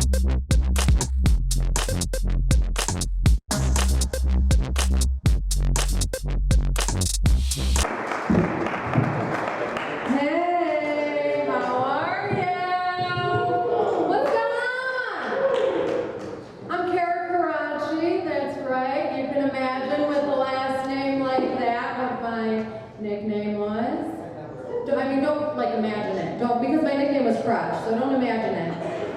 Hey, how are you? What's going on? I'm Kara Karachi, that's right. You can imagine with a last name like that what my nickname was. Don't imagine it. Because my nickname was Crotch, so don't imagine it.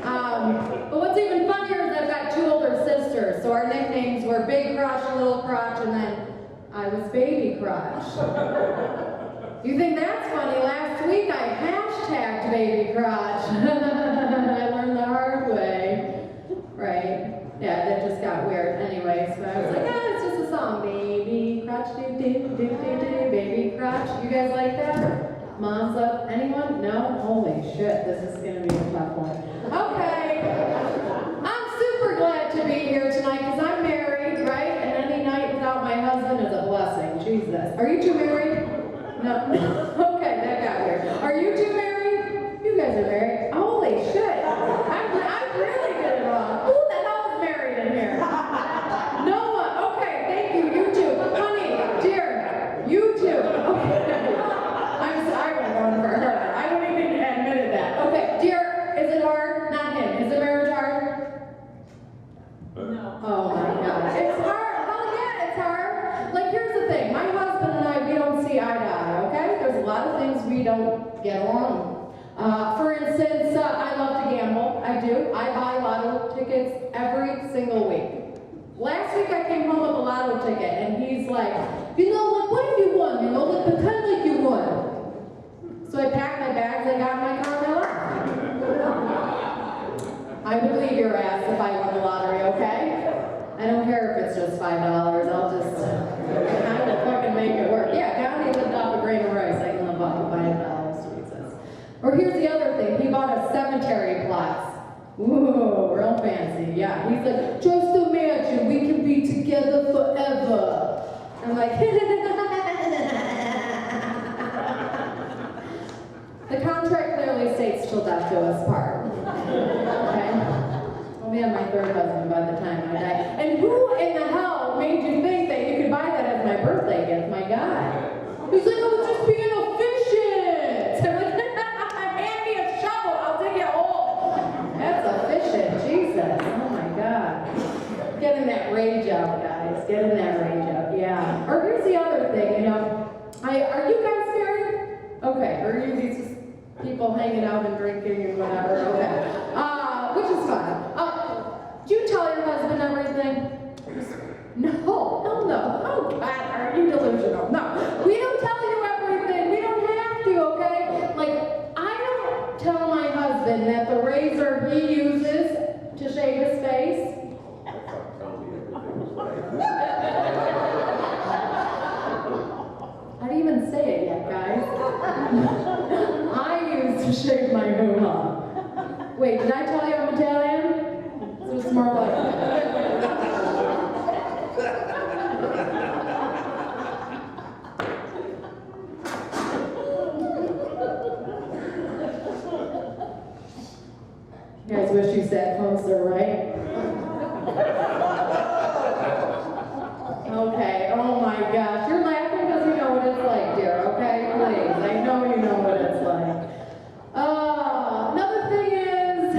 But what's even funnier is I've got two older sisters, so our nicknames were Big Crotch, Little Crotch, and then I was Baby Crotch. You think that's funny? Last week I hashtagged Baby Crotch. I learned the hard way. Right? Yeah, that just got weird. Anyways, but I was like, it's just a song. Baby Crotch, do do do do do, Baby Crotch. You guys like that? Moms up? Anyone? No? Holy shit, this is gonna be a tough one. Okay. I'm super glad to be here tonight because I'm married, right? And any night without my husband is a blessing. Jesus. Are you two married? No. Okay, that got weird. Are you two married? You guys are married. Holy shit. I'm really good at wrong. Who the hell is married in here? No one. Okay, thank you. You two. Honey, dear, you two. Okay. I'm sorry I'm going for her. I don't even admit that. Okay, dear, is it hard? Not him. Is the marriage hard? No. Oh my God. It's hard. Hell yeah, it's hard. Like, here's the thing. My husband and I, we don't see eye to eye, okay? There's a lot of things we don't get along. For instance, I love to gamble. I do. I buy lotto tickets every single week. Last week I came home with a lotto ticket, and he's like, what if you won? Pretend like you won. So I packed my bags, I got in my car, and I left. I would leave your ass if I won the lottery, okay? I don't care if it's just $5. I'll just kind of fucking make it work. Yeah, County lived off a grain of rice. I can live off of $5, Jesus. Or here's the other thing. He bought a cemetery plot. Ooh, real fancy. Yeah, he's like, just imagine we can be together forever. I'm like, the contract clearly states till death do us part. Okay? I'll be on my third husband by the time I die. And who in the hell made you think that you could buy that as my birthday gift? My God. He's like, I was just being efficient. I'm like, hand me a shovel, I'll dig a hole. That's efficient, Jesus. Oh my God. Getting that rage out, guys. Getting that rage out, yeah. Or here's the other thing, are you guys married? Okay, or are you these people hanging out and drinking and whatever? Okay. Which is fine. Do you tell your husband everything? No, hell no. Oh God, are you delusional? No, we don't tell you everything. We don't have to, okay? Like, I don't tell my husband that the razor he uses to shave his face. I didn't even say it yet, guys. I use to shave my hoo-ha. Wait, did I tell you I'm Italian? So it's more like you guys wish you sat closer, right? Okay, oh my gosh. You're laughing because you know what it's like, dear, okay? Please, I know you know what it's like. Another thing is,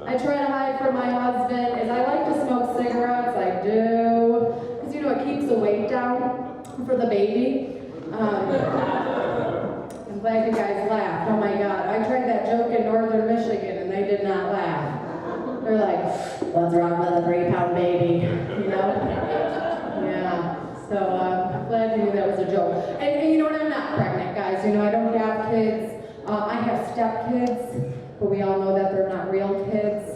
I try to hide from my husband, is I like to smoke cigarettes, I do. Because, it keeps the weight down for the baby. I'm glad you guys laughed. Oh my God, I tried that joke in northern Michigan and they did not laugh. They're like, what's wrong with a 3-pound baby? Yeah, so I'm glad you knew that was a joke. And you know what, I'm not pregnant, guys. I don't have kids. I have stepkids, but we all know that they're not real kids.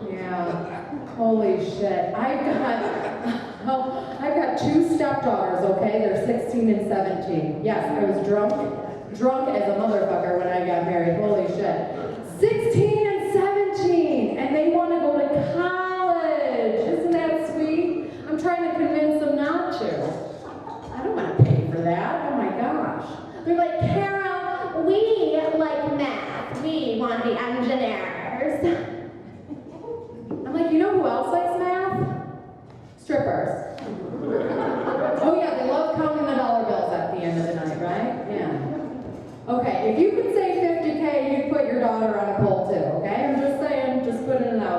Yeah, holy shit. I've got 2 stepdaughters, okay? They're 16 and 17. Yes, I was drunk as a motherfucker when I got married. Holy shit. 16 and 17, and they want to go to college. Isn't that sweet? I'm trying to convince them not to. I don't want to pay for that. Oh my gosh. They're like, Carol, we like math. We want to be engineers.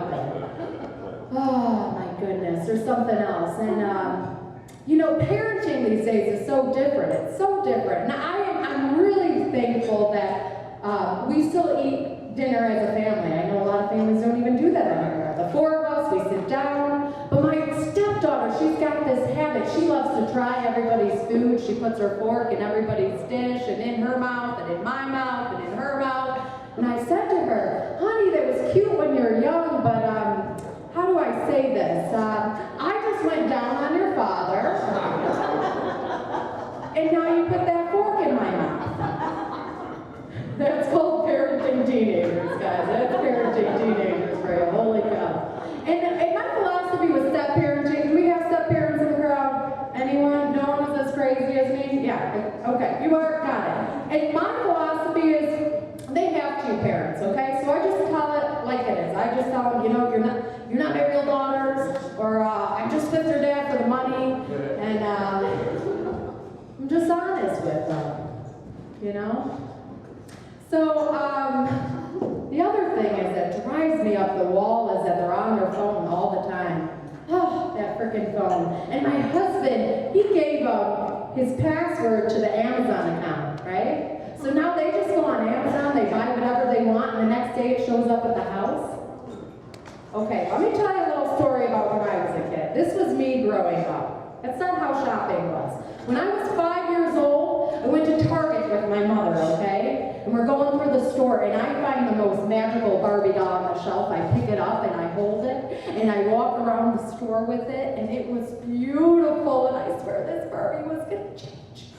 nothing. Oh my goodness, there's something else. And parenting these days is so different. It's so different. And I'm really thankful that we still eat dinner as a family. I know a lot of families don't even do that anymore. The four of us, we sit down. But my stepdaughter, she's got this habit. She loves to try everybody's food. She puts her fork in everybody's dish and in her mouth and in my mouth and in her mouth. And I said to her, honey, that was cute when you were young, but how do I say this? I just went down on your father, and now you put that fork in my mouth. That's called parenting teenagers, guys. That's parenting teenagers for you. Holy cow. And my philosophy with step-parenting, do we have step-parents in the crowd? Anyone? No one is as crazy as me? Yeah. Okay. You are? Got it. And my philosophy is, they have two parents, okay? So I just tell it like it is. I just tell them, you're not my real daughters, or I'm just with your dad for the money, and I'm just honest with them, So the other thing is that drives me up the wall is that they're on their phone all the time. Oh, that freaking phone. And my husband, he gave his password to the Amazon account, right? So now they just go on Amazon, they buy whatever they want, and the next day it shows up at the house. Okay, let me tell you a little story about when I was a kid. This was me growing up. That's not how shopping was. When I was 5 years old, I went to Target with my mother, okay? And we're going through the store, and I find the most magical Barbie doll on the shelf. I pick it up, and I hold it, and I walk around the store with it, and it was beautiful, and I swear this Barbie was going to change.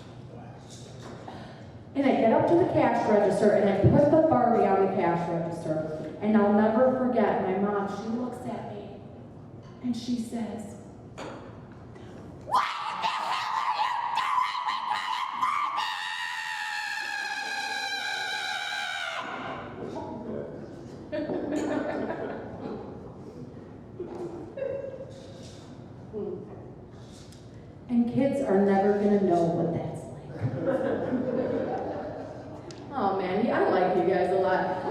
And I get up to the cash register, and I put the Barbie on the cash register. And I'll never forget, my mom, she looks at me, and she says, "What the hell are you doing?" And kids are never going to know what that's like. Oh man, yeah, I like you guys a lot.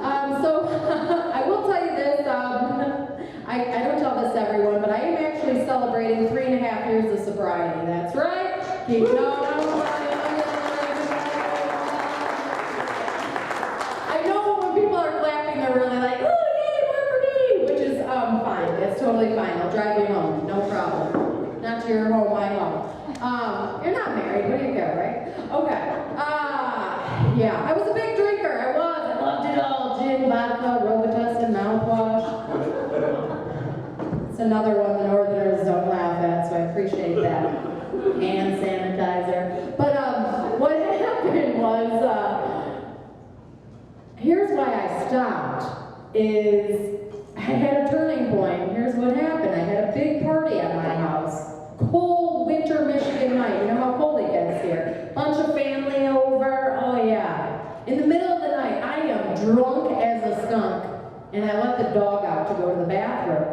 So I will tell you this, I don't tell this to everyone, but I am actually celebrating 3.5 years of sobriety. That's right. Keep going. I know when people are clapping, they're really like, oh yay, more for me, which is fine. It's totally fine. I'll drive you home, no problem. Not to your home, my home. You're not married, what do you care, right? Okay. Yeah, I was a big drinker. I loved it all. Gin, vodka, Robitussin, mouthwash. It's another one the Northerners don't laugh at, so I appreciate that. Hand sanitizer. But what happened was, here's why I stopped, is I had a turning point. Here's what happened. I had a big party at my house. Cold winter Michigan night. You know how cold it gets here. Bunch of family over. Oh yeah. In the middle of the night, I am drunk as a skunk, and I let the dog out to go to the bathroom.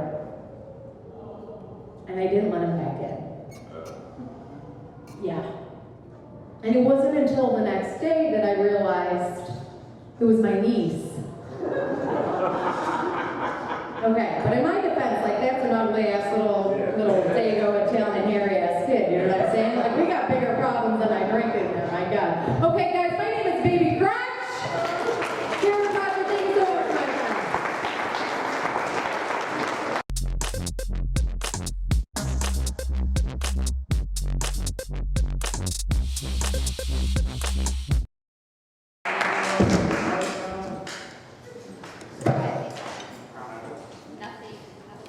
And I didn't let him back in. Yeah. And it wasn't until the next day that I realized it was my niece. Okay, but in my defense, like, that's an ugly-ass little Dago Italian hairy-ass kid, you know what I'm saying? Like, we got bigger problems than I drink in there, my God. Okay, guys, my name is Baby Crunch. Here's how the thing's over, my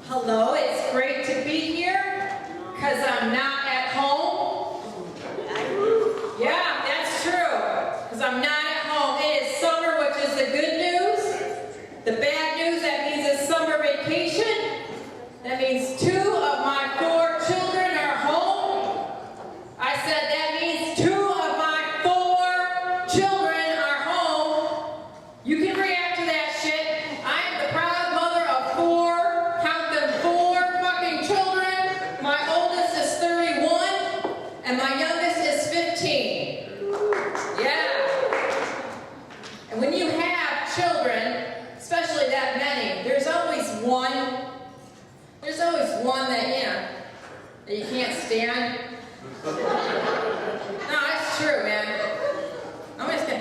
Hello, it's great to be here, because I'm not at home. Yeah, that's true, because I'm not at home. It is summer, which is the good news. The bad news, that means it's summer vacation. That means 2 of my 4 children are home. I said that means 2 of my 4 children are home. You can react to that shit. I am the proud mother of 4. And my youngest is 15. Yeah. And when you have children, especially that many, there's always one that you can't stand? No, that's true, man.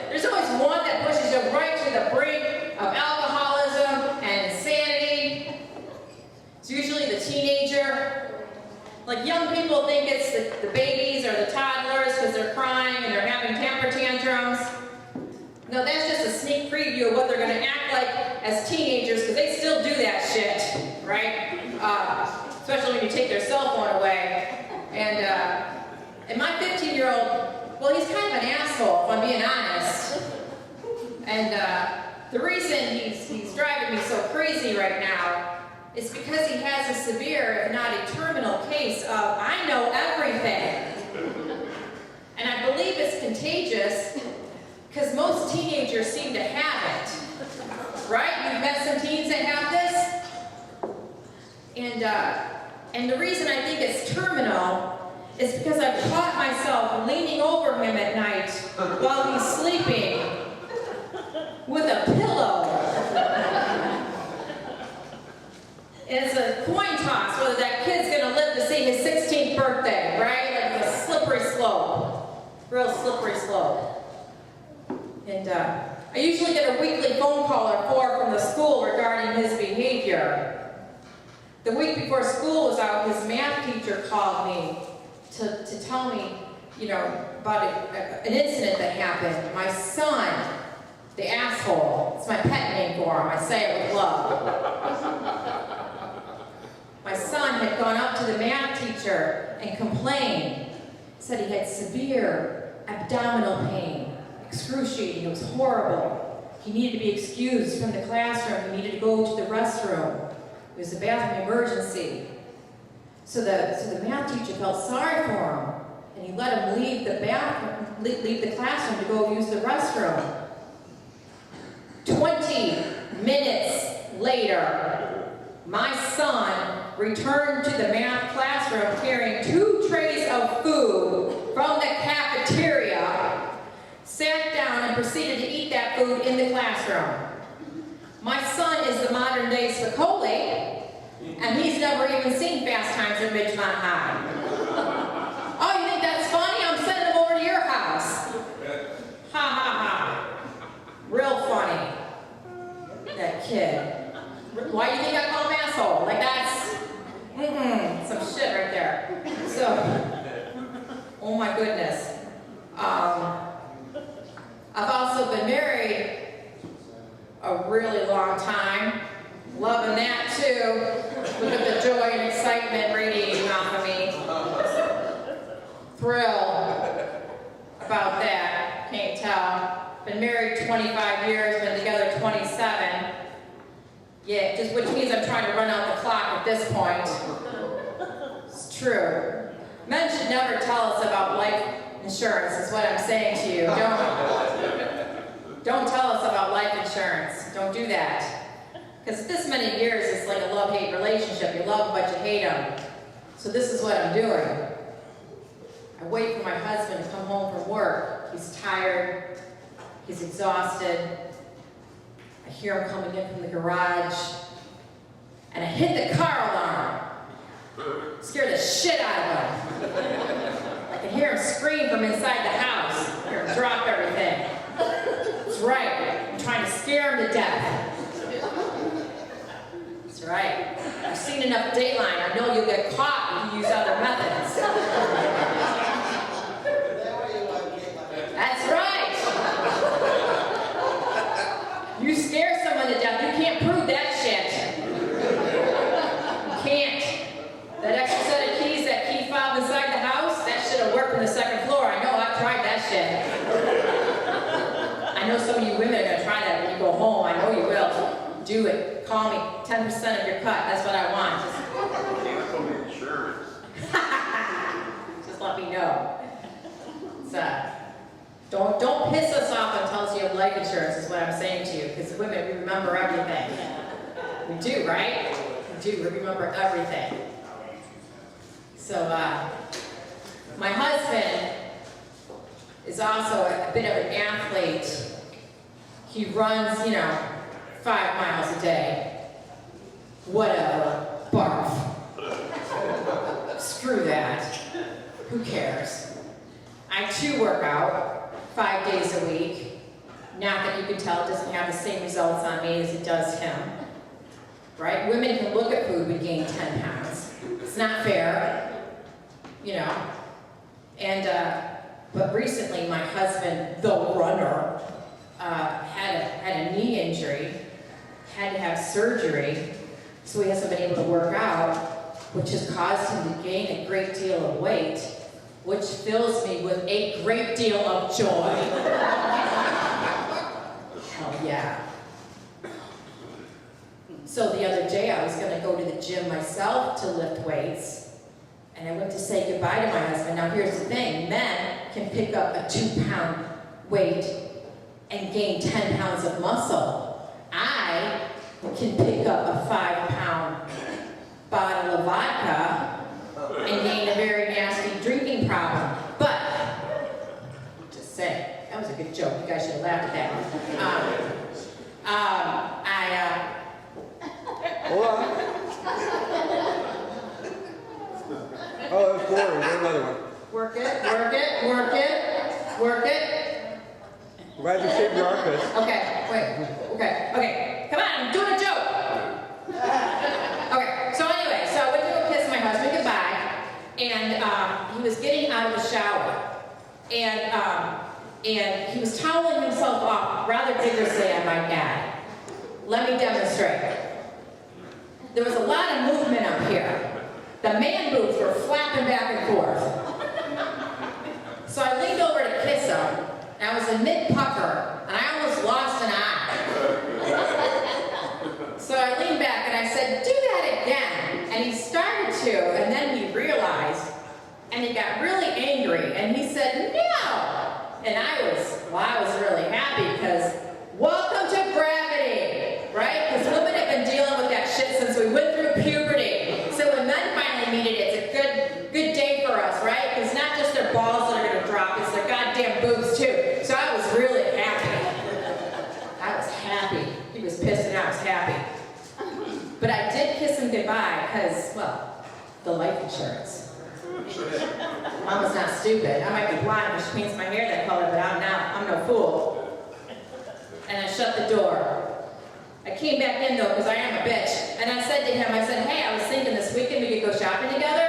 There's always one that pushes you right to the brink of alcoholism and insanity. It's usually the teenager. Like, young people think it's the babies or the toddlers because they're crying and they're having temper tantrums. No, that's just a sneak preview of what they're going to act like as teenagers, because they still do that shit, right? Especially when you take their cell phone away. And my 15-year-old, well, he's kind of an asshole, if I'm being honest. And the reason he's driving me so crazy right now is because he has a severe, if not a terminal case of I know everything. And I believe it's contagious because most teenagers seem to have it. Right? You've met some teens that have this? And the reason I think it's terminal is because I've caught myself leaning over him at night while he's sleeping with a pillow. And it's a coin toss whether that kid's gonna live to see his 16th birthday, right? Like a slippery slope. Real slippery slope. And I usually get a weekly phone call or four from the school regarding his behavior. The week before school was out, his math teacher called me to tell me, you know, about an incident that happened. My son, the asshole, it's my pet name for him, I say it with love. My son had gone up to the math teacher and complained, said he had severe abdominal pain, excruciating, it was horrible. He needed to be excused from the classroom, he needed to go to the restroom. It was a bathroom emergency. So the math teacher felt sorry for him, and he let him leave the classroom to go use the restroom. 20 minutes later, my son returned to the math classroom carrying 2 trays of food from the cafeteria, sat down and proceeded to eat that food in the classroom. My son is the modern day Spicoli, and he's never even seen Fast Times at Ridgemont High. Oh, you think that's funny? I'm sending him over to your house. Ha ha ha. Real funny. That kid. Why do you think I call him asshole? Like that's, some shit right there. So, oh my goodness. I've also been married a really long time. Loving that too. Look at the joy and excitement radiating off of me. Thrilled about that. Can't tell. Been married 25 years, been together 27. Yeah, just which means I'm trying to run out the clock at this point. It's true. Men should never tell us about life insurance, is what I'm saying to you. Don't tell us about life insurance. Don't do that. Because this many years, it's like a love-hate relationship. You love them, but you hate them. So this is what I'm doing. I wait for my husband to come home from work. He's tired. He's exhausted. I hear him coming in from the garage. And I hit the car alarm. Scare the shit out of him. I can hear him scream from inside the house. I hear him drop everything. That's right. I'm trying to scare him to death. That's right. I've seen enough Dateline. I know you'll get caught if you use other methods. That's right. You scare someone to death, you can't prove that shit. You can't. That extra set of keys, that key fob inside the house, that should have worked on the second floor. I know, I've tried that shit. I know some of you women are going to try that when you go home. I know you will. Do it. Call me. 10% of your cut. That's what I want. Cancel insurance. Just let me know. Don't piss us off and tell us you have life insurance is what I'm saying to you. Because women, we remember everything. We do, right? We do. We remember everything. So, my husband is also a bit of an athlete. He runs, 5 miles a day. Whatever. Barf. screw that. Who cares? I too work out 5 days a week. Not that you can tell it doesn't have the same results on me as it does him. Right? Women can look at food, we gain 10 pounds. It's not fair, you know. And, but recently my husband, the runner, had a knee injury, had to have surgery, so he hasn't been able to work out, which has caused him to gain a great deal of weight, which fills me with a great deal of joy. Hell yeah. So the other day I was gonna go to the gym myself to lift weights, and I went to say goodbye to my husband. Now here's the thing, men can pick up a 2-pound weight and gain 10 pounds of muscle. I can pick up a 5-pound bottle of vodka and gain a very nasty drinking problem. But, just saying, that was a good joke. You guys should have laughed at that. Hold on. Oh, that's boring. There's another one. Work it, work it, work it, work it. I'm glad you shaved your armpits. Okay, wait, okay, come on, I'm doing a joke. Okay, so anyway, so I went to go kiss my husband goodbye, and he was getting out of the shower, and he was toweling himself off rather vigorously, I might add. Let me demonstrate. There was a lot of movement up here. The man boobs were flapping back and forth. So I leaned over to kiss him, and I was in mid-pucker, and I almost lost an eye. So I leaned back and I said, do that again. And he started to, and then he realized, and he got really angry, and he said, no! And I was really happy, because welcome to gravity, right? Because women have been dealing with that shit since we went through puberty. So when men finally meet it, it's a good day for us, right? Because not just their balls that are going to drop, it's their goddamn boobs too. So I was really happy. I was happy. He was pissed and I was happy. But I did kiss him goodbye because, well, the life insurance. Mama's not stupid. I might be blind if she paints my hair that color, but I'm no fool. And I shut the door. I came back in though, because I am a bitch. And I said to him, hey, I was thinking this weekend we could go shopping together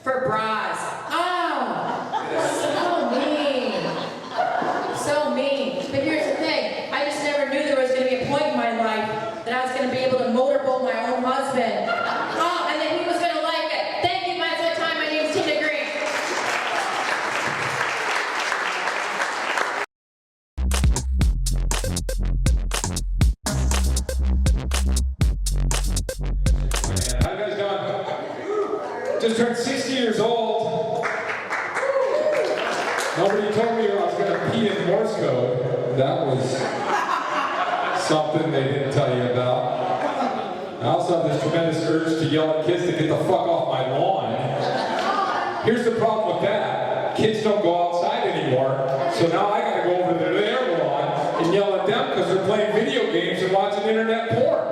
for bras. Oh, so mean. So mean. But here's the thing, I just never knew there was going to be a point in my life that I was going to be able to motorboat my own husband. Oh, and then he was going to like it. Thank you, guys, for your time. My name is Tina Green. How you guys doing? Just turned 60 years old. Nobody told me I was going to pee in Morse code. That was something they didn't tell you about. I also have this tremendous urge to yell at kids to get the fuck off my lawn. Here's the problem with that. Kids don't go outside anymore, so now I gotta go over to their lawn and yell at them because they're playing video games and watching internet porn.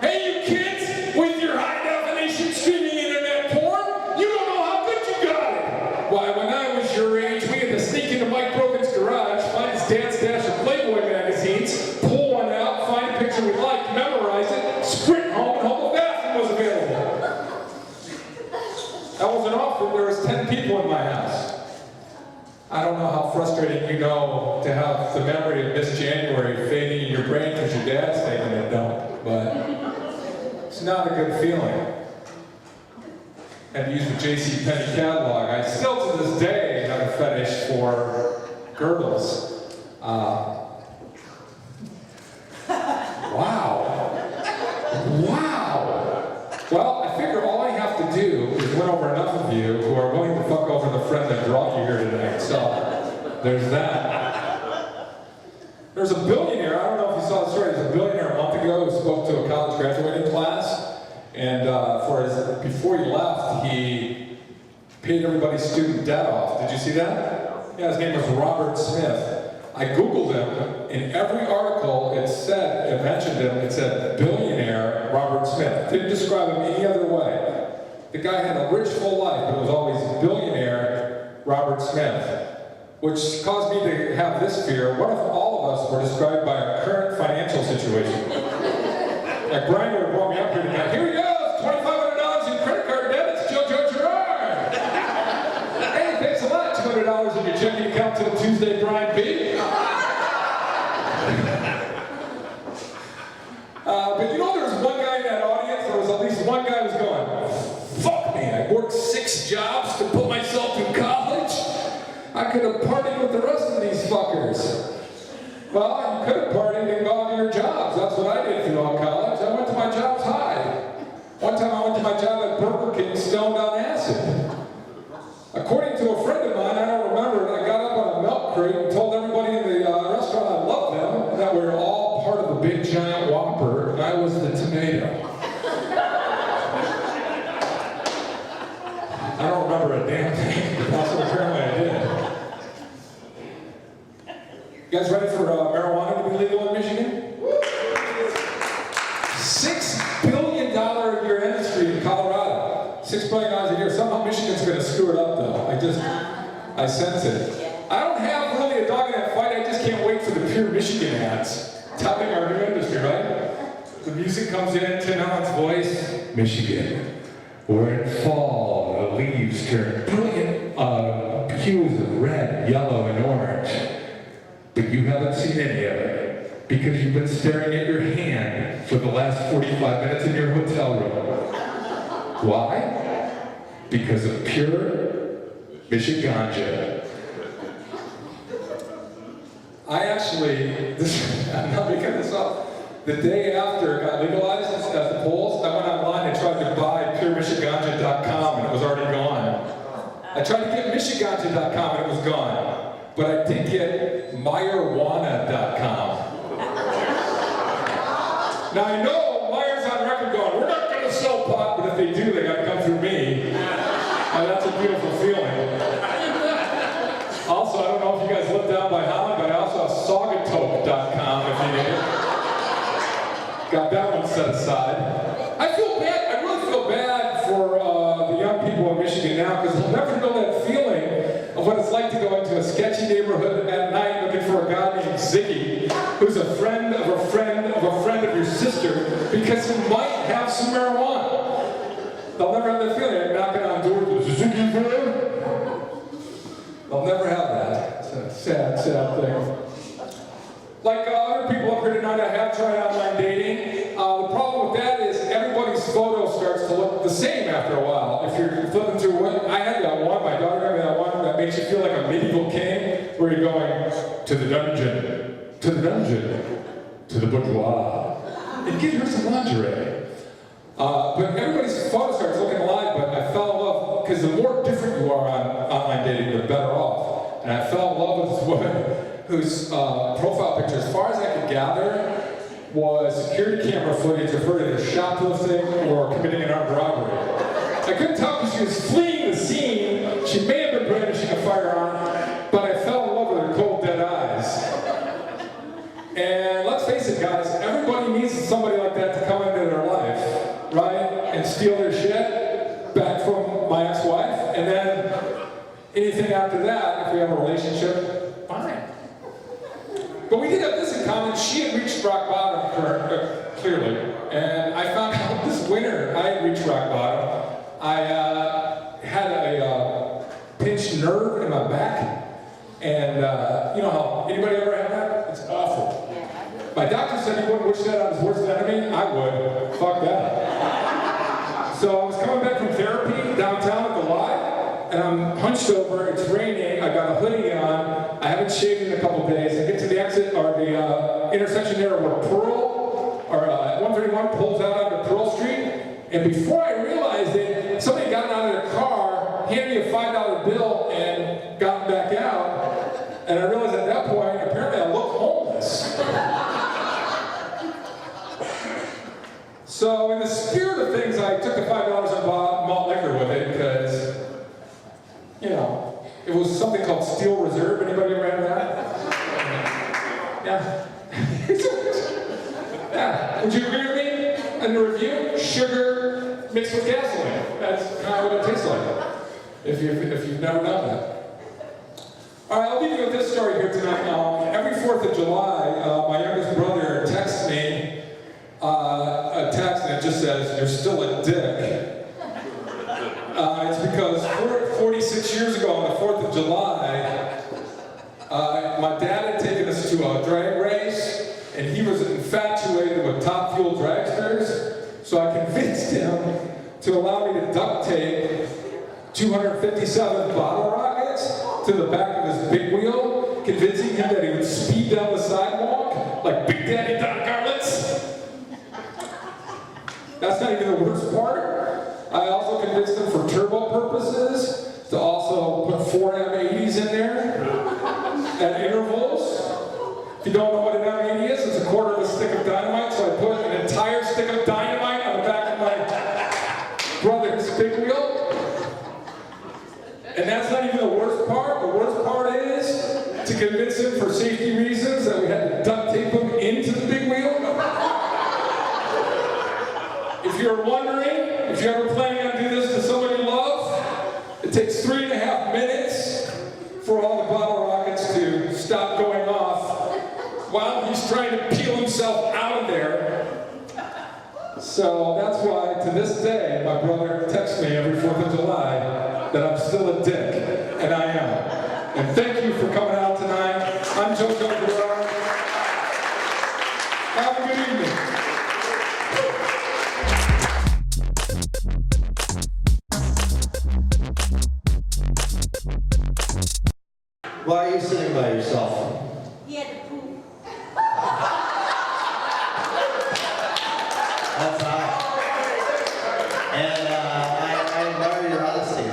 Hey, you kids, with your high-definition streaming internet porn, you don't know how good you got it. Why, when I was your age, we had to sneak into Mike Brogan's garage, find his dad's stash of Playboy magazines, pull one out, find a picture we liked, memorize it, sprint home, and hope a bathroom was available. That wasn't often. There was 10 people in my house. I don't know how frustrating you know to have the memory of Miss January fading in your brain because your dad's taking it, don't. But it's not a good feeling. Had to use the J.C. Penney catalog. I still, to this day, have a fetish for girdles. Wow. Well, I figure all I have to do is win over enough of you who are willing to fuck over the friend that brought you here tonight. So, there's that. There's a billionaire, I don't know if you saw the story, there's a billionaire a month ago who spoke to a college graduating class, and before he left, he paid everybody's student debt off. Did you see that? Yeah, his name was Robert Smith. I Googled him, in every article it mentioned him, it said billionaire Robert Smith. Didn't describe him any other way. The guy had a rich, full life, but it was always billionaire Robert Smith, which caused me to have this fear. What if all of us were described by our current financial situation? Like Brian would have brought me up here tonight. Here he goes, $2,500 in credit card debits, JoJo Gerard. Hey, thanks a lot, $200 in your checking account till Tuesday, Brian B. But you know, there was one guy in that audience, there was at least one guy who was going, fuck me, I worked 6 jobs to put myself through college. I could have partied with the rest of these fuckers. Well, you could have partied and gone to your jobs. That's what I did throughout college. I went to my jobs high. One time I went to my job at Burger King stoned on acid. According to a friend of mine, I don't remember it, I got up on a milk crate and told everybody in the restaurant I loved them, that we were all part of the big giant Whopper, and I was the tomato. I don't remember a damn thing, but that's what apparently I did. You guys ready for marijuana to be legal in Michigan? $6 billion a year industry in Colorado. $6 billion a year. Somehow Michigan's going to screw it up, though. I sense it. I don't have really a dog in that fight. I just can't wait for the Pure Michigan ads touting our new industry, right? The music comes in, Tim Allen's voice. Michigan, where in fall the leaves turn brilliant hues of red, yellow, and orange. But you haven't seen any of it because you've been staring at your hand for the last 45 minutes in your hotel room. Why? Because of Pure Michiganja. I actually, I'm not making this up, the day after it got legalized at the polls, I went online and tried to buy puremichiganja.com and it was already gone. I tried to get michiganja.com and it was gone. But I did get Meyerwana.com. Now I know Meyer's on record going, we're not going to sell pot, but if they do, they got to come through me. And that's a beautiful feeling. Also, I don't know if you guys live down by Holland, but I also have Saugatuck.com if you need it. Got that one set aside. I feel bad, I really feel bad for the young people in Michigan now, because they'll never know that feeling of what it's like to go into a sketchy neighborhood at night looking for a guy named Ziggy, who's a friend of a friend of a friend of your sister, because he might have some marijuana. They'll never have that feeling. They're knocking on doors, is Ziggy there? They'll never have that. It's a sad, sad thing. Like other people up here tonight, I have tried online dating. The problem with that is everybody's photo starts to look the same after a while. If you're flipping through one, I had that one, my daughter got me that one that makes you feel like a medieval king, where you're going to the dungeon, to the bourgeois. It gives her some lingerie. But everybody's photo starts looking alike, but I fell in love, because the more different you are on online dating, the better off. And I fell in love with this woman whose profile picture, as far as I could gather, was security camera footage of her either shoplifting or committing an armed robbery. I couldn't tell because she was fleeing the scene. She may have been brandishing a firearm, but I fell in love with her cold, dead eyes. And let's face it, guys, everybody needs somebody like that to come into their life, right? And steal their shit back from my ex-wife. And then anything after that, if we have a relationship, fine. But we did have this in common. She had reached rock bottom, clearly. And I found out this winter I had reached rock bottom. I had a pinched nerve in my back. And you know how, anybody ever had that? It's awful. My doctor said he wouldn't wish that on his worst enemy. I would. Fuck that. So I was coming back from therapy downtown at the Y, and I'm hunched over, it's raining, I got a hoodie on, I haven't shaved in a couple days. I get to the exit, or the intersection there where Pearl, or 131 pulls out onto Pearl Street, and before I realized it, somebody got out of their car, handed me a $5 bill, and got back out, and I realized at that point, apparently I look homeless. So in the spirit of things, I took the $5 and bought malt liquor with it, because, you know, it was something called Steel Reserve. Anybody ever had that? Yeah. Yeah. Would you agree with me in the review? Sugar, mixed with gasoline. That's kind of what it tastes like, if you've never done that. All right, I'll leave you with this story here tonight. Every 4th of July, my youngest brother texts me a text and it just says, "You're still a dick." It's because 46 years ago on the 4th of July, my dad had taken us to a drag race, and he was infatuated with Top Fuel dragsters, so I convinced him to allow me to duct tape 257 bottle rockets to the back of his big wheel, convincing him that he would speed down the sidewalk like Big Daddy Don Garlitz. That's not even the worst part. I also convinced him for turbo purposes to also put 4 M80s in there at intervals. If you don't know what an M80 is, it's a quarter of a stick of dynamite, so I put an entire stick of dynamite on the back of my brother's big wheel. And that's not even the worst part. The worst part is to convince him for safety reasons that we had to duct tape him into the big wheel. If you're wondering, if you're ever planning on doing this to somebody you love, it takes 3.5 minutes for all the bottle rockets to stop going off while he's trying to peel himself out of there. So that's why, to this day, my brother texts me every 4th of July that I'm still a dick, and I am. And thank you for coming out tonight. I'm JoJo Gerard. Have a good evening. Why are you sitting by yourself? He had to poop. That's hot. And I admire your honesty.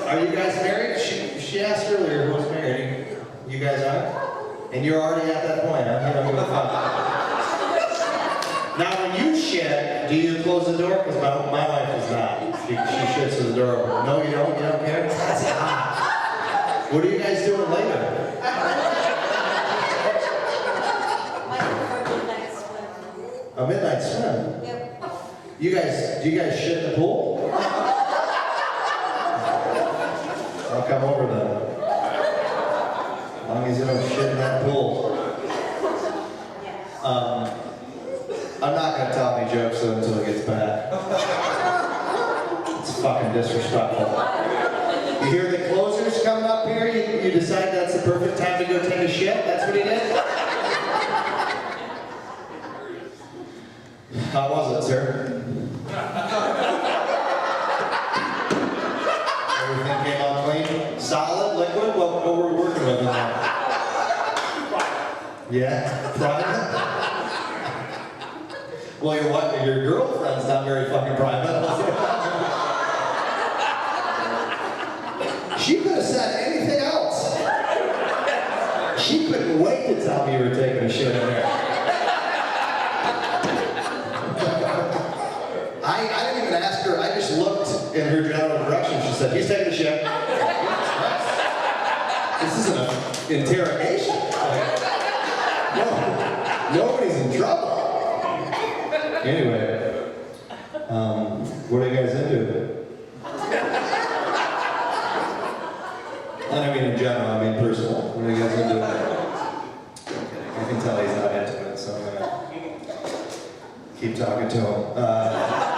Are you guys married? She asked earlier who was married. You guys are? And you're already at that point, huh? You don't give a fuck. Now when you shit, do you close the door? Because my wife is not. She shits with the door open. No, you don't? You don't care? That's hot. What are you guys doing later? A midnight swim? Yep. Do you guys shit in the pool? I'll come over then. As long as you don't shit in that pool. I'm not gonna tell any jokes until it gets back. It's fucking disrespectful. You hear the closers coming up here? You decide that's the perfect time to go take a shit? That's what he did? How was it, sir? Everything came out clean? Solid? Liquid? What were we working with in there? Yeah? Private? Well, your girlfriend's not very fucking private. She could have said anything else. She couldn't wait to tell me you were taking a shit in there. I didn't even ask her. I just looked in her general direction. She said, "He's taking a shit." This isn't an interrogation. No, nobody's in trouble. Anyway, what are you guys into? I don't mean in general, I mean personal. What are you guys into? I can tell he's not intimate, so I'm gonna keep talking to him.